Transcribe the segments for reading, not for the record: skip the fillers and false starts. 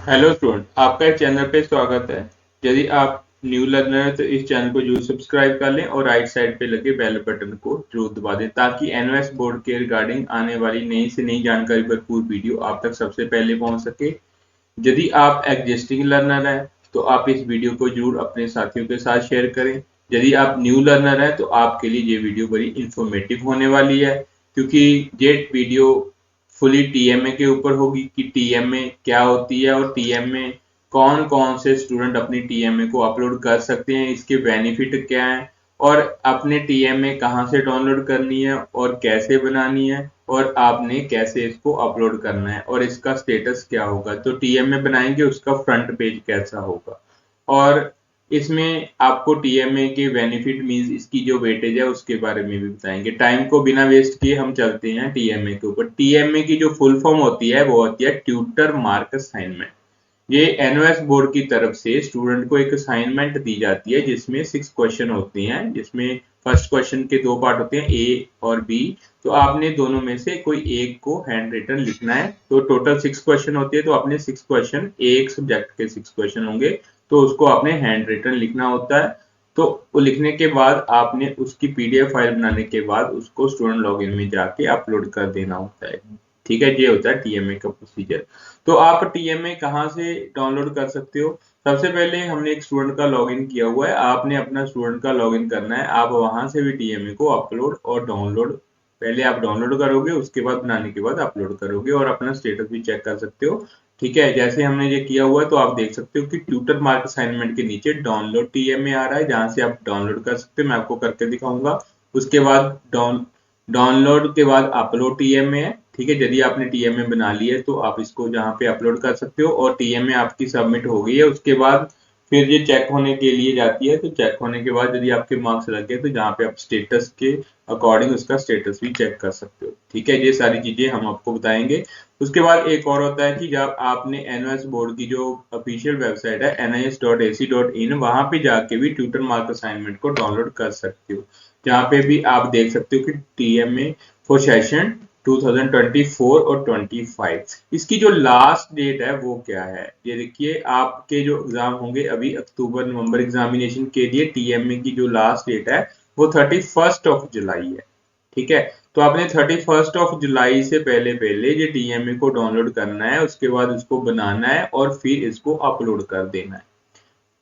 Hello student, आपका इस channel पे स्वागत है। यदि आप न्यू लर्नर हैं तो इस चैनल को जरूर सब्सक्राइब कर लें और राइट साइड पे लगे बेल बटन को जरूर दबा दें ताकि एनओएस बोर्ड के रिगार्डिंग आने वाली नई से नई जानकारी भरपूर वीडियो आप तक सबसे पहले पहुंच सके। यदि आप एग्जिस्टिंग लर्नर हैं तो आप इस वीडियो को जरूर अपने साथियों के साथ शेयर करें। यदि आप न्यू लर्नर हैं तो आपके लिए ये वीडियो बड़ी इंफॉर्मेटिव होने वाली है, क्योंकि ये वीडियो फुली टीएमए के ऊपर होगी कि टीएमए क्या होती है और टीएमए कौन कौन से स्टूडेंट अपनी टीएमए को अपलोड कर सकते हैं, इसके बेनिफिट क्या हैं और अपने टीएमए कहाँ से डाउनलोड करनी है और कैसे बनानी है और आपने कैसे इसको अपलोड करना है और इसका स्टेटस क्या होगा। तो टीएमए बनाएंगे उसका फ्रंट पेज कैसा होगा और इसमें आपको टीएमए के बेनिफिट मींस इसकी जो वेटेज है उसके बारे में भी बताएंगे। टाइम को बिना वेस्ट किए हम चलते हैं टीएमए के ऊपर। टीएमए की जो फुल फॉर्म होती है वो होती है ट्यूटर मार्क असाइनमेंट। ये एनओएस बोर्ड की तरफ से स्टूडेंट को एक असाइनमेंट दी जाती है जिसमें 6 क्वेश्चन होते हैं, जिसमें फर्स्ट क्वेश्चन के दो पार्ट होते हैं, ए और बी। तो आपने दोनों में से कोई एक को हैंड रिटन लिखना है। तो टोटल 6 क्वेश्चन होते हैं, तो आपने 6 क्वेश्चन, एक सब्जेक्ट के 6 क्वेश्चन होंगे, तो उसको आपने हैंड रिटन लिखना होता है। तो वो लिखने के बाद आपने उसकी पीडीएफ फाइल बनाने के बाद उसको स्टूडेंट लॉगिन में जाके अपलोड कर देना होता है। ठीक है, ये होता है टीएमए का प्रोसीजर। तो आप टीएमए कहाँ से डाउनलोड कर सकते हो? सबसे पहले हमने एक स्टूडेंट का लॉगिन किया हुआ है, आपने अपना स्टूडेंट का लॉगिन करना है। आप वहां से भी टीएमए को अपलोड और डाउनलोड, पहले आप डाउनलोड करोगे उसके बाद बनाने के बाद अपलोड करोगे और अपना स्टेटस भी चेक कर सकते हो। ठीक है, जैसे हमने ये किया हुआ है तो आप देख सकते हो कि ट्यूटर मार्क असाइनमेंट के नीचे डाउनलोड टीएमए आ रहा है, जहां से आप डाउनलोड कर सकते हो। मैं आपको करके दिखाऊंगा। उसके बाद डाउनलोड के बाद अपलोड टीएमए है। ठीक है, यदि आपने टीएमए बना ली है तो आप इसको जहाँ पे अपलोड कर सकते हो और टीएमए आपकी सबमिट हो गई है। उसके बाद फिर ये चेक होने के लिए जाती है। तो चेक होने के बाद यदि आपके मार्क्स लग गए तो जहाँ पे आप स्टेटस के अकॉर्डिंग उसका स्टेटस भी चेक कर सकते हो। ठीक है, ये सारी चीजें हम आपको बताएंगे। उसके बाद एक और होता है कि जब आपने एनओएस बोर्ड की जो ऑफिशियल वेबसाइट है nis.ac.in, वहां पे जाके भी ट्यूटर मार्क असाइनमेंट को डाउनलोड कर सकते हो, जहाँ पे भी आप देख सकते हो कि टीएमए फॉर सेशन 2024 और 25 इसकी जो लास्ट डेट है वो क्या है। ये देखिए, आपके जो एग्जाम होंगे अभी अक्टूबर नवंबर एग्जामिनेशन के लिए, टीएमए की जो लास्ट डेट है वो 31 जुलाई है। ठीक है, तो आपने 31 जुलाई से पहले पहले ये टीएमए को डाउनलोड करना है, उसके बाद उसको बनाना है और फिर इसको अपलोड कर देना है।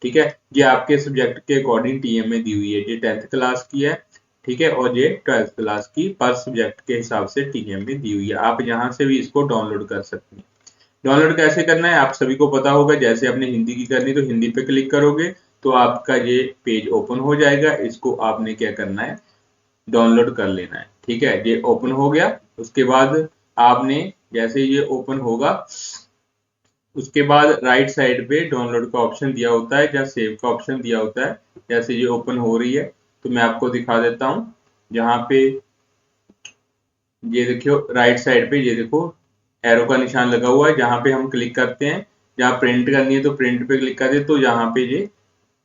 ठीक है, ये आपके सब्जेक्ट के अकॉर्डिंग टीएमए दी हुई है। ये 10th क्लास की है। ठीक है, और ये 12th क्लास की पर सब्जेक्ट के हिसाब से टीएमए दी हुई है। आप यहाँ से भी इसको डाउनलोड कर सकते हैं। डाउनलोड कैसे करना है आप सभी को पता होगा। जैसे आपने हिंदी की करनी तो हिंदी पे क्लिक करोगे तो आपका ये पेज ओपन हो जाएगा। इसको आपने क्या करना है, डाउनलोड कर लेना है। ठीक है, ये ओपन हो गया। उसके बाद आपने, जैसे ये ओपन होगा उसके बाद राइट साइड पे डाउनलोड का ऑप्शन दिया होता है या सेव का ऑप्शन दिया होता है। जैसे ये ओपन हो रही है तो मैं आपको दिखा देता हूँ। यहाँ पे ये देखियो राइट साइड पे, ये देखो एरो का निशान लगा हुआ है। जहाँ पे हम क्लिक करते हैं, जहाँ प्रिंट करनी है तो प्रिंट पे क्लिक करते हैं तो यहाँ पे ये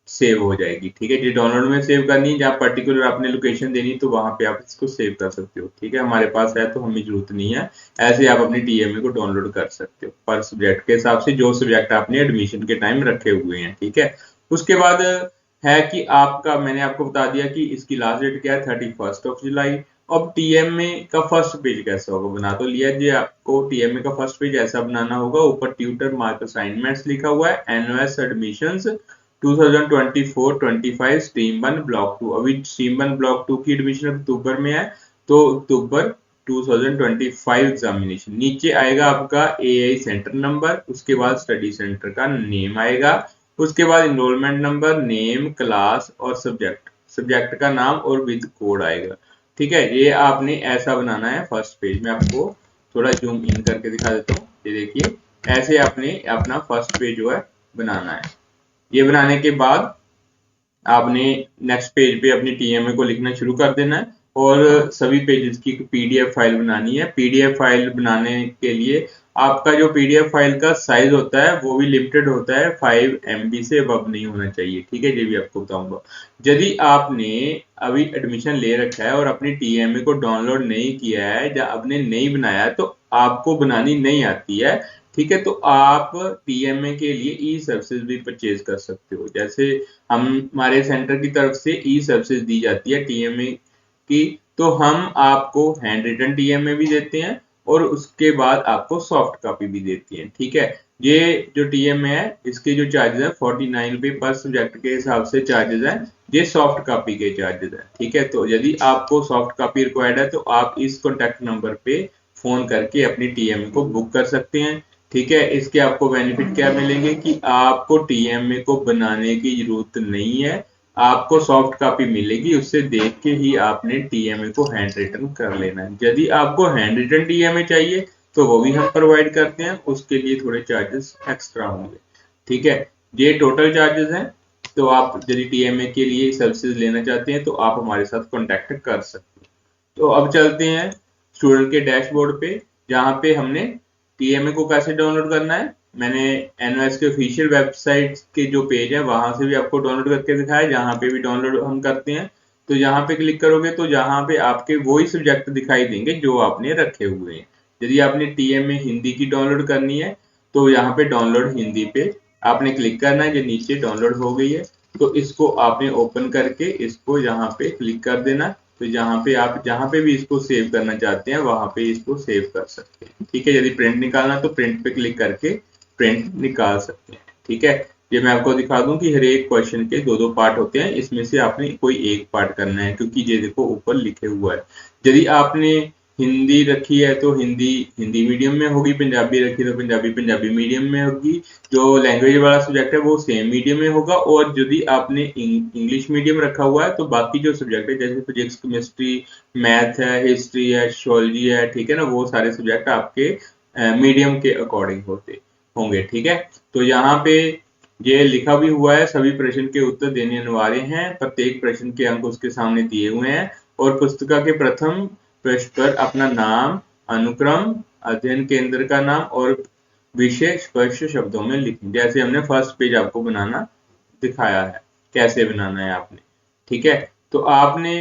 सेव हो जाएगी। ठीक है, ये डाउनलोड में सेव करनी है, जहाँ पर्टिकुलर आपने लोकेशन देनी तो वहां पे आप इसको सेव कर सकते हो। ठीक है, हमारे पास है तो हमें जरूरत नहीं है। ऐसे आप अपनी टीएमए को डाउनलोड कर सकते हो पर सब्जेक्ट के हिसाब से, जो सब्जेक्ट आपने एडमिशन के टाइम रखे हुए हैं। ठीक है, उसके बाद है कि आपका, मैंने आपको बता दिया कि इसकी लास्ट डेट क्या है, 31 जुलाई। अब टीएमए का फर्स्ट पेज कैसा होगा, बना तो लिया जी। आपको टीएमए का फर्स्ट पेज ऐसा बनाना होगा। ऊपर ट्यूटर मार्क असाइनमेंट्स लिखा हुआ है, एनओएस एडमिशंस 2024-25 स्ट्रीम 1 ब्लॉक 2। अभी स्ट्रीम 1 ब्लॉक 2 की एडमिशन अक्टूबर में है, तो अक्टूबर 2025 एग्जामिनेशन। नीचे आएगा आपका एआई सेंटर नंबर, उसके बाद स्टडी सेंटर का नेम आएगा, उसके बाद इनरोलमेंट नंबर, नेम, क्लास और सब्जेक्ट, सब्जेक्ट का नाम और विद कोड आएगा। ठीक है, ये आपने ऐसा बनाना है फर्स्ट पेज में। आपको थोड़ा जूम इन करके दिखा देता हूँ। ये देखिए, ऐसे आपने अपना फर्स्ट पेज जो है बनाना है। ये बनाने के बाद आपने नेक्स्ट पेज पे अपनी टीएमए को लिखना शुरू कर देना है और सभी पेजेस की पीडीएफ फाइल बनानी है। पीडीएफ फाइल बनाने के लिए आपका जो पीडीएफ फाइल का साइज होता है वो भी लिमिटेड होता है, 5 MB से अब नहीं होना चाहिए। ठीक है, ये भी आपको बताऊंगा। यदि आपने अभी एडमिशन ले रखा है और अपनी टीएमए को डाउनलोड नहीं किया है या आपने नहीं बनाया है तो आपको बनानी नहीं आती है ठीक है। तो आप टीएमए के लिए ई सर्विसेज भी परचेज कर सकते हो। जैसे हमारे सेंटर की तरफ से ई सर्विसेज दी जाती है टीएमए की, तो हम आपको हैंड रिटन टीएमए भी देते हैं और उसके बाद आपको सॉफ्ट कॉपी भी देती हैं। ठीक है। ये जो टीएमए है इसके जो चार्जेस है 49 रुपए पर सब्जेक्ट के हिसाब से चार्जेस है। ये सॉफ्ट कॉपी के चार्जेस है। ठीक है। तो यदि आपको सॉफ्ट कॉपी रिक्वायर्ड है तो आप इस कॉन्टेक्ट नंबर पे फोन करके अपनी टीएमए को बुक कर सकते हैं। ठीक है। इसके आपको बेनिफिट क्या मिलेंगे कि आपको टीएमए को बनाने की जरूरत नहीं है, आपको सॉफ्ट कॉपी मिलेगी, उससे देख के ही आपने टीएमए को हैंड रिटन कर लेना है। यदि आपको हैंड रिटन टीएमए चाहिए तो वो भी हम प्रोवाइड करते हैं, उसके लिए थोड़े चार्जेस एक्स्ट्रा होंगे। ठीक है। ये टोटल चार्जेस हैं। तो आप यदि टीएमए के लिए सर्विसेज लेना चाहते हैं तो आप हमारे साथ कॉन्टेक्ट कर सकते हैं। तो अब चलते हैं स्टूडेंट के डैशबोर्ड पे, जहाँ पे हमने टीएमए को कैसे डाउनलोड करना है। मैंने एनओएस के ऑफिशियल वेबसाइट के जो पेज है वहां से भी आपको डाउनलोड करके दिखाया, जहाँ पे भी डाउनलोड हम करते हैं। तो यहाँ पे क्लिक करोगे तो यहाँ पे आपके वही सब्जेक्ट दिखाई देंगे जो आपने रखे हुए हैं। यदि आपने टीएमए हिंदी की डाउनलोड करनी है तो यहाँ पे डाउनलोड हिंदी पे आपने क्लिक करना है। जो नीचे डाउनलोड हो गई है तो इसको आपने ओपन करके इसको यहाँ पे क्लिक कर देना। तो यहाँ पे आप जहाँ पे भी इसको सेव करना चाहते हैं वहां पे इसको सेव कर सकते हैं। ठीक है। यदि प्रिंट निकालना तो प्रिंट पे क्लिक करके प्रिंट निकाल सकते हैं। ठीक है। ये मैं आपको दिखा दूं कि हर एक क्वेश्चन के दो पार्ट होते हैं, इसमें से आपने कोई एक पार्ट करना है, क्योंकि ये देखो ऊपर लिखे हुआ है। यदि आपने हिंदी रखी है तो हिंदी हिंदी मीडियम में होगी, पंजाबी रखी तो पंजाबी पंजाबी मीडियम में होगी। जो लैंग्वेज वाला सब्जेक्ट है वो सेम मीडियम में होगा। और यदि आपने इंग्लिश मीडियम रखा हुआ है तो बाकी जो सब्जेक्ट है जैसे फिजिक्स, केमिस्ट्री, मैथ है, हिस्ट्री है, सोशियोलॉजी है, ठीक है ना, वो सारे सब्जेक्ट आपके मीडियम के अकॉर्डिंग होंगे। ठीक है। तो यहाँ पे ये लिखा भी हुआ है, सभी प्रश्न के उत्तर देने अनिवार्य हैं, प्रत्येक प्रश्न के अंक उसके सामने दिए हुए हैं और पुस्तिका के प्रथम पृष्ठ पर अपना नाम, अनुक्रम, अध्ययन केंद्र का नाम और विषय स्पष्ट शब्दों में लिखें। जैसे हमने फर्स्ट पेज आपको बनाना दिखाया है, कैसे बनाना है आपने। ठीक है। तो आपने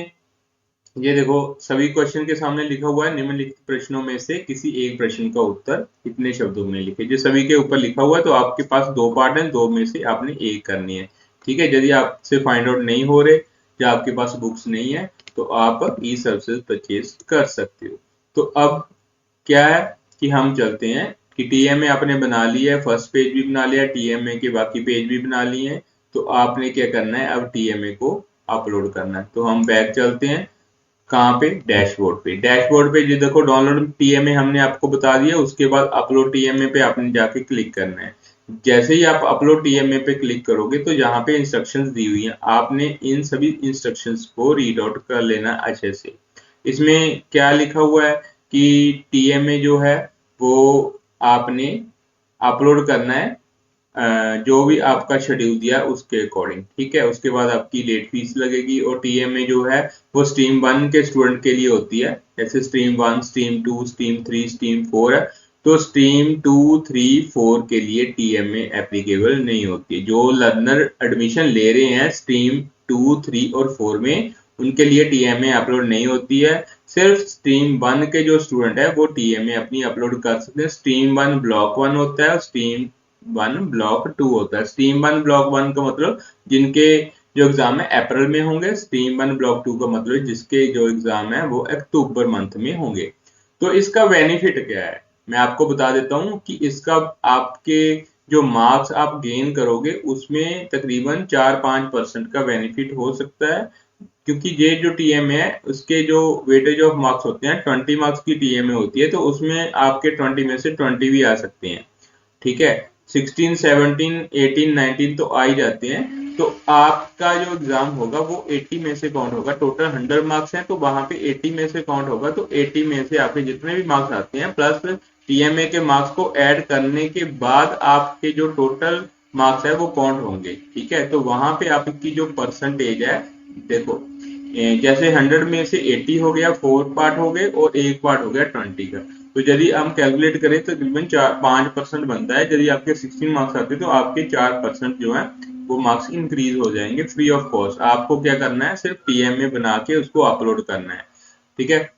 ये देखो सभी क्वेश्चन के सामने लिखा हुआ है, निम्नलिखित प्रश्नों में से किसी एक प्रश्न का उत्तर इतने शब्दों में लिखे। जो सभी के ऊपर लिखा हुआ है तो आपके पास दो पार्ट हैं, दो में से आपने एक करनी है। ठीक है। यदि आपसे फाइंड आउट नहीं हो रहे या आपके पास बुक्स नहीं है तो आप ई सर्विसेज परचेज कर सकते हो। तो अब क्या है कि हम चलते हैं कि टीएमए आपने बना लिया है, फर्स्ट पेज भी बना लिया, टीएमए के बाकी पेज भी बना लिए हैं। तो आपने क्या करना है, अब टीएमए को अपलोड करना है। तो हम बैक चलते हैं, कहाँ पे, डैशबोर्ड पे। डैशबोर्ड पे ये देखो डाउनलोड टीएमए हमने आपको बता दिया, उसके बाद अपलोड टीएमए पे आपने जाके क्लिक करना है। जैसे ही आप अपलोड टीएमए पे क्लिक करोगे तो यहाँ पे इंस्ट्रक्शंस दी हुई हैं, आपने इन सभी इंस्ट्रक्शंस को रीड आउट कर लेना अच्छे से। इसमें क्या लिखा हुआ है कि टीएमए जो है वो आपने अपलोड करना है जो भी आपका शेड्यूल दिया उसके अकॉर्डिंग। ठीक है। उसके बाद आपकी लेट फीस लगेगी और टीएमए जो है वो स्ट्रीम 1 के स्टूडेंट के लिए होती है। जैसे स्ट्रीम 1, स्ट्रीम 2, स्ट्रीम 3, स्ट्रीम 4 है। तो स्ट्रीम 2, 3, 4 के लिए टीएमए एप्लीकेबल नहीं होती है। जो लर्नर एडमिशन ले रहे हैं स्ट्रीम 2, 3 और 4 में, उनके लिए टीएमए अपलोड नहीं होती है। सिर्फ स्ट्रीम 1 के जो स्टूडेंट है वो टीएमए अपनी अपलोड कर सकते हैं। स्ट्रीम 1 ब्लॉक 1 होता है और स्ट्रीम 1 ब्लॉक 2 होता है। स्ट्रीम 1 ब्लॉक 1 का मतलब जिनके जो एग्जाम है अप्रैल में होंगे, स्ट्रीम 1 ब्लॉक 2 का मतलब जिसके जो एग्जाम है वो अक्टूबर मंथ में होंगे। तो इसका बेनिफिट क्या है मैं आपको बता देता हूं कि इसका आपके जो मार्क्स आप गेन करोगे उसमें तकरीबन 4-5% का बेनिफिट हो सकता है। क्योंकि ये जो टीएमए है उसके जो वेटेज ऑफ मार्क्स होते हैं 20 मार्क्स की टीएमए होती है, तो उसमें आपके 20 में से 20 भी आ सकते हैं। ठीक है। 16, 17, 18, 19 तो आ ही जाते हैं। तो आपका जो एग्जाम होगा वो 80 में से काउंट होगा। टोटल 100 मार्क्स हैं तो वहां पे 80 में से काउंट होगा। तो 80 में से आपके जितने भी मार्क्स आते हैं प्लस टीएमए के मार्क्स को ऐड करने के बाद आपके जो टोटल मार्क्स है वो काउंट होंगे। ठीक है। तो वहां पे आपकी जो परसेंटेज है देखो, जैसे 100 में से 80 हो गया, 4 पार्ट हो गए और एक पार्ट हो गया 20 का। तो यदि हम कैलकुलेट करें तो तकरीबन 5% बनता है। यदि आपके 16 मार्क्स आते हैं तो आपके 4% जो है वो मार्क्स इंक्रीज हो जाएंगे फ्री ऑफ कॉस्ट। आपको क्या करना है, सिर्फ टीएमए बना के उसको अपलोड करना है। ठीक है।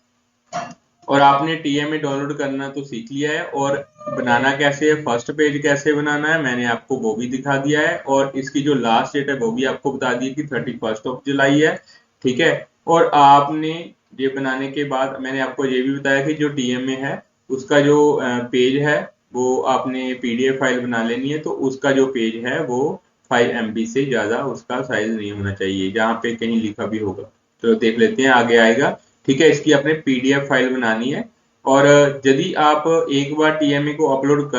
और आपने टीएमए डाउनलोड करना तो सीख लिया है, और बनाना कैसे है, फर्स्ट पेज कैसे बनाना है मैंने आपको वो भी दिखा दिया है, और इसकी जो लास्ट डेट है वो भी आपको बता दी कि 31 जुलाई है। ठीक है, और आपने ये बनाने के बाद मैंने आपको ये भी बताया कि जो टीएमए है उसका जो पेज है वो आपने पीडीएफ फाइल बना लेनी है, तो उसका जो पेज है वो 5 MB से ज्यादा उसका साइज नहीं होना चाहिए, जहाँ पे कहीं लिखा भी होगा। तो देख लेते हैं, आगे आएगा। ठीक है, इसकी आपने पीडीएफ फाइल बनानी है, और यदि आप एक बार टीएमए को अपलोड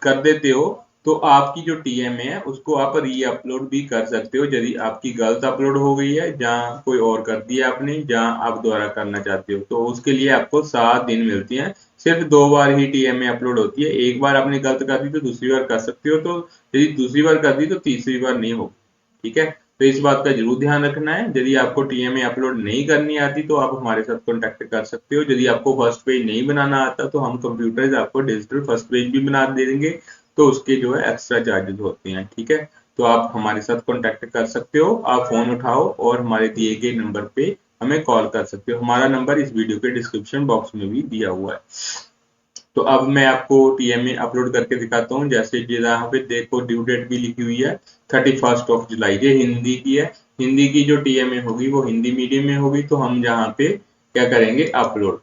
कर देते हो तो आपकी जो टीएमए है उसको आप री अपलोड भी कर सकते हो, यदि आपकी गलत अपलोड हो गई है, जहां कोई और कर दिया आपने, जहां आप दोबारा करना चाहते हो, तो उसके लिए आपको 7 दिन मिलती हैं। सिर्फ 2 बार ही टीएमए अपलोड होती है, एक बार आपने गलत कर दी तो दूसरी बार कर सकते हो, तो यदि दूसरी बार कर दी तो तीसरी बार नहीं होगी। ठीक है, तो इस बात का जरूर ध्यान रखना है। यदि आपको टीएमए अपलोड नहीं करनी आती तो आप हमारे साथ कॉन्टेक्ट कर सकते हो। यदि आपको फर्स्ट पेज नहीं बनाना आता तो हम कंप्यूटर आपको डिजिटल फर्स्ट पेज भी बना दे देंगे, तो उसके जो है एक्स्ट्रा चार्जेस होते हैं। ठीक है, तो आप हमारे साथ कॉन्टेक्ट कर सकते हो, आप फोन उठाओ और हमारे दिए गए नंबर पे हमें कॉल कर सकते हो। हमारा नंबर इस वीडियो के डिस्क्रिप्शन बॉक्स में भी दिया हुआ है। तो अब मैं आपको टीएमए अपलोड करके दिखाता हूँ। जैसे यहाँ पे देखो ड्यू डेट भी लिखी हुई है 31 जुलाई, ये हिंदी की है। हिंदी की जो टीएमए होगी वो हिंदी मीडियम में होगी, तो हम यहाँ पे क्या करेंगे, अपलोड।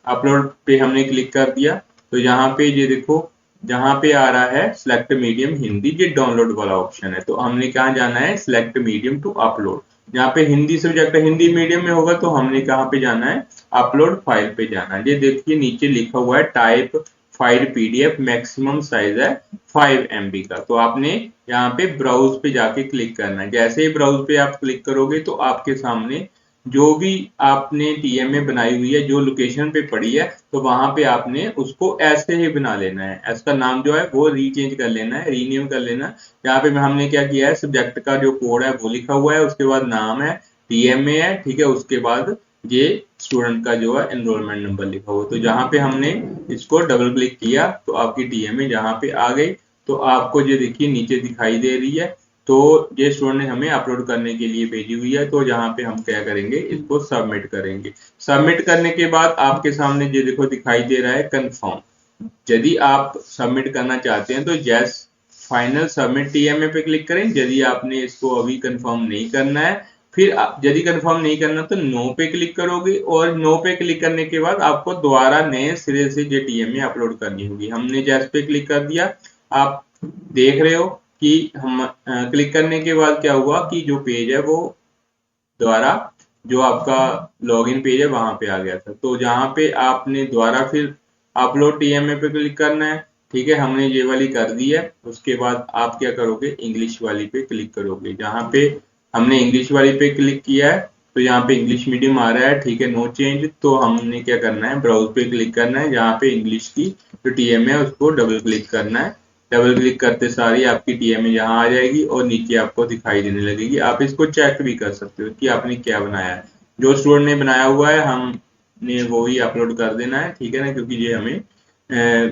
अपलोड पे हमने क्लिक कर दिया, तो यहाँ पे ये देखो, जहाँ पे आ रहा है सिलेक्ट मीडियम हिंदी, ये डाउनलोड वाला ऑप्शन है, तो हमने कहाँ जाना है, सिलेक्ट मीडियम टू अपलोड। जहाँ पे हिंदी सब्जेक्ट हिंदी मीडियम में होगा तो हमने कहाँ पे जाना है, अपलोड फाइल पे जाना है। ये देखिए नीचे लिखा हुआ है type file PDF, maximum size है 5 MB का, तो आपने यहाँ पे ब्राउज पे जाके क्लिक करना है। जैसे ही ब्राउज पे आप क्लिक करोगे तो आपके सामने जो भी आपने टीएमए बनाई हुई है, जो लोकेशन पे पड़ी है, तो वहां पे आपने उसको ऐसे ही बना लेना है। इसका नाम जो है वो रीचेंज कर लेना है, रीनेम कर लेना है। यहाँ पे हमने क्या किया है, सब्जेक्ट का जो कोड है वो लिखा हुआ है, उसके बाद नाम है, टीएमए है, ठीक है, उसके बाद ये स्टूडेंट का जो है एनरोलमेंट नंबर लिखा हुआ। तो जहाँ पे हमने इसको डबल क्लिक किया तो आपकी टीएमए जहाँ पे आ गई, तो आपको ये देखिए नीचे दिखाई दे रही है। तो ये स्टूडेंट ने हमें अपलोड करने के लिए भेजी हुई है, तो यहाँ पे हम क्या करेंगे, इसको सबमिट करेंगे। सबमिट करने के बाद आपके सामने ये देखो दिखाई दे रहा है कंफर्म। यदि आप सबमिट करना चाहते हैं तो यस फाइनल सबमिट टीएमए पे क्लिक करें। यदि आपने इसको अभी कंफर्म नहीं करना है, फिर यदि कंफर्म नहीं करना तो नो पे क्लिक करोगे, और नो पे क्लिक करने के बाद आपको दोबारा नए सिरे से ये टीएमए अपलोड करनी होगी। हमने यस पे क्लिक कर दिया, आप देख रहे हो कि हम क्लिक करने के बाद क्या हुआ कि जो पेज है वो दोबारा, जो आपका लॉगिन पेज है वहां पे आ गया था। तो जहां पे आपने दोबारा फिर अपलोड टीएमए पे क्लिक करना है। ठीक है, हमने ये वाली कर दी है। उसके बाद आप क्या करोगे, इंग्लिश वाली पे क्लिक करोगे। जहां पे हमने इंग्लिश वाली पे क्लिक किया है तो यहाँ पे इंग्लिश मीडियम आ रहा है, ठीक है, नो चेंज। तो हमने क्या करना है, ब्राउज पे क्लिक करना है, जहाँ पे इंग्लिश की जो टीएमए है उसको डबल क्लिक करना है। डबल क्लिक करते सारी आपकी टीएमए यहाँ आ जाएगी और नीचे आपको दिखाई देने लगेगी। आप इसको चेक भी कर सकते हो कि आपने क्या बनाया है। जो स्टूडेंट ने बनाया हुआ है हमने वो ही अपलोड कर देना है, ठीक है ना, क्योंकि ये हमें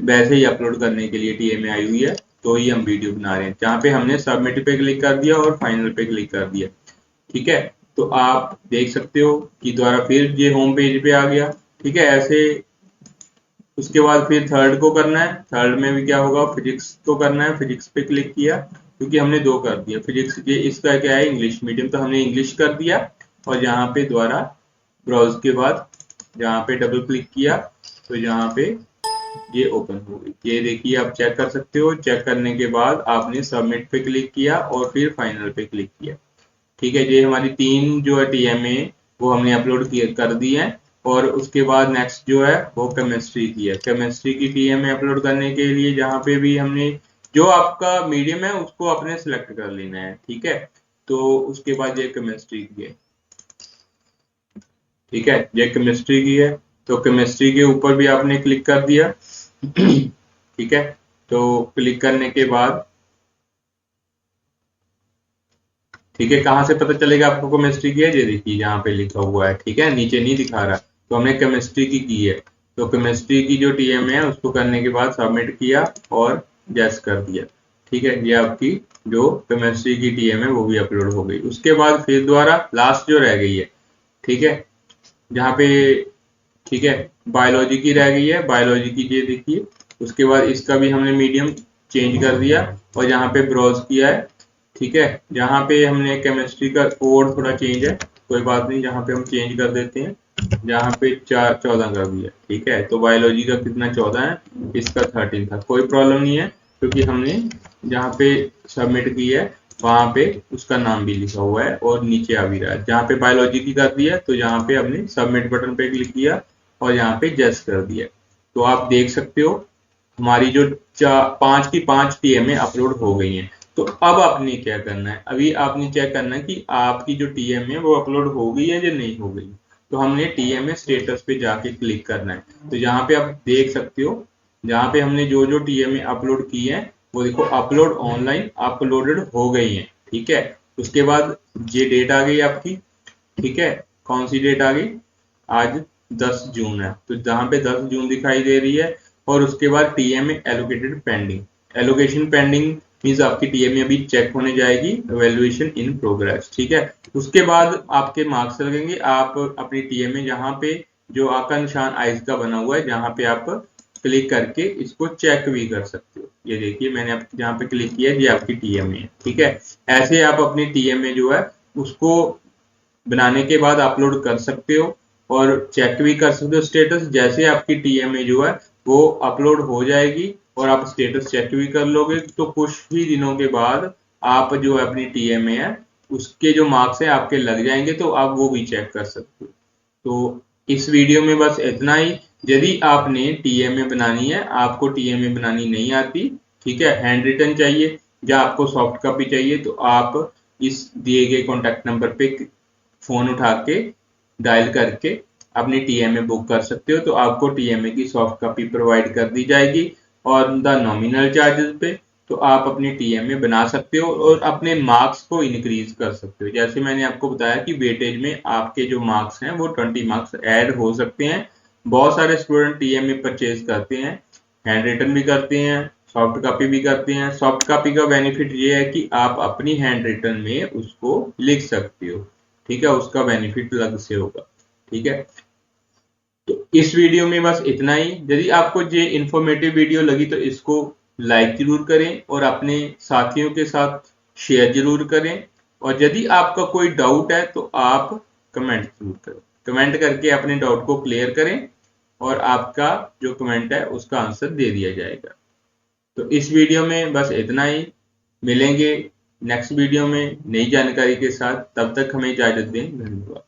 वैसे ही अपलोड करने के लिए टीएमए आई हुई है, तो ही हम वीडियो बना रहे हैं। जहाँ पे हमने सबमिट पे क्लिक कर दिया और फाइनल पे क्लिक कर दिया। ठीक है, तो आप देख सकते हो कि दोबारा फिर ये होम पेज पे आ गया। ठीक है, ऐसे उसके बाद फिर थर्ड को करना है। थर्ड में भी क्या होगा, फिजिक्स को करना है। फिजिक्स पे क्लिक किया क्योंकि हमने 2 कर दिया। फिजिक्स ये इसका क्या है, इंग्लिश मीडियम, तो हमने इंग्लिश कर दिया, और यहाँ पे दोबारा ब्राउज के बाद जहाँ पे डबल क्लिक किया तो यहाँ पे ये ओपन हो गई। ये देखिए आप चेक कर सकते हो। चेक करने के बाद आपने सबमिट पे क्लिक किया और फिर फाइनल पे क्लिक किया। ठीक है, ये हमारी 3 जो है टीएमए वो हमने अपलोड कर दी है। और उसके बाद नेक्स्ट जो है वो केमिस्ट्री की है। केमिस्ट्री की टीएमए अपलोड करने के लिए जहाँ पे भी हमने जो आपका मीडियम है उसको अपने सिलेक्ट कर लेना है। ठीक है, तो उसके बाद ये केमिस्ट्री की है। ठीक है, ये केमिस्ट्री की है, तो केमिस्ट्री के ऊपर भी आपने क्लिक कर दिया। ठीक है, तो क्लिक करने के बाद ठीक है, कहाँ से पता चलेगा आपको केमिस्ट्री की है, ये देखिए यहाँ पे लिखा हुआ है। ठीक है, नीचे नहीं दिखा रहा, तो हमने केमिस्ट्री की है। तो केमिस्ट्री की जो टीएम है उसको करने के बाद सबमिट किया और यस कर दिया। ठीक है, ये आपकी जो केमिस्ट्री की टीएम है वो भी अपलोड हो गई। उसके बाद फिर दोबारा लास्ट जो रह गई है, ठीक है, जहाँ पे ठीक है। बायोलॉजी की रह गई है, बायोलॉजी की ये देखिए। उसके बाद इसका भी हमने मीडियम चेंज कर दिया और यहाँ पे ब्राउज किया है। ठीक है, यहाँ पे हमने केमिस्ट्री का कोड थोड़ा चेंज है, कोई बात नहीं, यहाँ पे हम चेंज कर देते हैं। यहाँ पे 14 कर दिया। ठीक है, तो बायोलॉजी का कितना 14 है, इसका 13 था, कोई प्रॉब्लम नहीं है, क्योंकि हमने जहाँ पे सबमिट की है वहां पे उसका नाम भी लिखा हुआ है और नीचे आ भी रहा है। जहाँ पे बायोलॉजी की कर दिया तो यहाँ पे हमने सबमिट बटन पे क्लिक किया और यहाँ पे जस्ट कर दिया। तो आप देख सकते हो हमारी जो 5 की 5 टीएमए अपलोड हो गई हैं। तो अब आपने क्या करना है, अभी आपने चेक करना है कि आपकी जो टीएमए है वो अपलोड हो गई है या नहीं हो गई। तो हमने टीएमए स्टेटस पे जाके क्लिक करना है। तो यहाँ पे आप देख सकते हो, जहाँ पे हमने जो जो टीएमए अपलोड की है वो देखो अपलोड ऑनलाइन अपलोडेड हो गई है। ठीक है, उसके बाद ये डेट आ गई आपकी। ठीक है, कौन सी डेट आ गई, आज 10 जून है, तो जहाँ पे 10 जून दिखाई दे रही है। और उसके बाद TMA allocated pending, allocation pending means आपकी टीएमए अभी चेक होने जाएगी, एवेल्युएशन इन प्रोग्रेस। ठीक है, उसके बाद आपके मार्क्स लगेंगे। आप अपनी टीएमए जहाँ पे जो आपका निशान आइज का बना हुआ है, जहाँ पे आप क्लिक करके इसको चेक भी कर सकते हो। ये देखिए मैंने जहाँ पे क्लिक किया, ये आपकी टीएमए है। ठीक है, ऐसे आप अपनी टीएमए जो है उसको बनाने के बाद अपलोड कर सकते हो और चेक भी कर सकते हो स्टेटस। जैसे आपकी टीएमए जो है वो अपलोड हो जाएगी और आप स्टेटस चेक भी कर लोगे, तो कुछ ही दिनों के बाद आप जो अपनी टीएमए है उसके जो मार्क्स है आपके लग जाएंगे, तो आप वो भी चेक कर सकते हो। तो इस वीडियो में बस इतना ही। यदि आपने टीएमए बनानी है, आपको टीएमए बनानी नहीं आती, ठीक है, हैंड रिटन चाहिए या आपको सॉफ्ट कॉपी चाहिए, तो आप इस दिए गए कॉन्टैक्ट नंबर पे फोन उठा के डायल करके अपनी टीएमए बुक कर सकते हो। तो आपको टीएमए की सॉफ्ट कॉपी प्रोवाइड कर दी जाएगी और द नॉमिनल चार्जेस पे तो आप अपनी टीएमए बना सकते हो और अपने मार्क्स को इंक्रीज कर सकते हो। जैसे मैंने आपको बताया कि वेटेज में आपके जो मार्क्स हैं वो 20 मार्क्स ऐड हो सकते हैं। बहुत सारे स्टूडेंट टीएमए परचेज करते हैं, हैंड रिटन भी करते हैं, सॉफ्ट कॉपी भी करते हैं। सॉफ्ट कॉपी का बेनिफिट ये है कि आप अपनी हैंड रिटन में उसको लिख सकते हो। ठीक है, उसका बेनिफिट अलग से होगा। ठीक है, तो इस वीडियो में बस इतना ही। यदि आपको ये इंफॉर्मेटिव वीडियो लगी तो इसको लाइक जरूर करें और अपने साथियों के साथ शेयर जरूर करें। और यदि आपका कोई डाउट है तो आप कमेंट जरूर करें, कमेंट करके अपने डाउट को क्लियर करें और आपका जो कमेंट है उसका आंसर दे दिया जाएगा। तो इस वीडियो में बस इतना ही, मिलेंगे नेक्स्ट वीडियो में नई जानकारी के साथ। तब तक हमें इजाजत दें, धन्यवाद।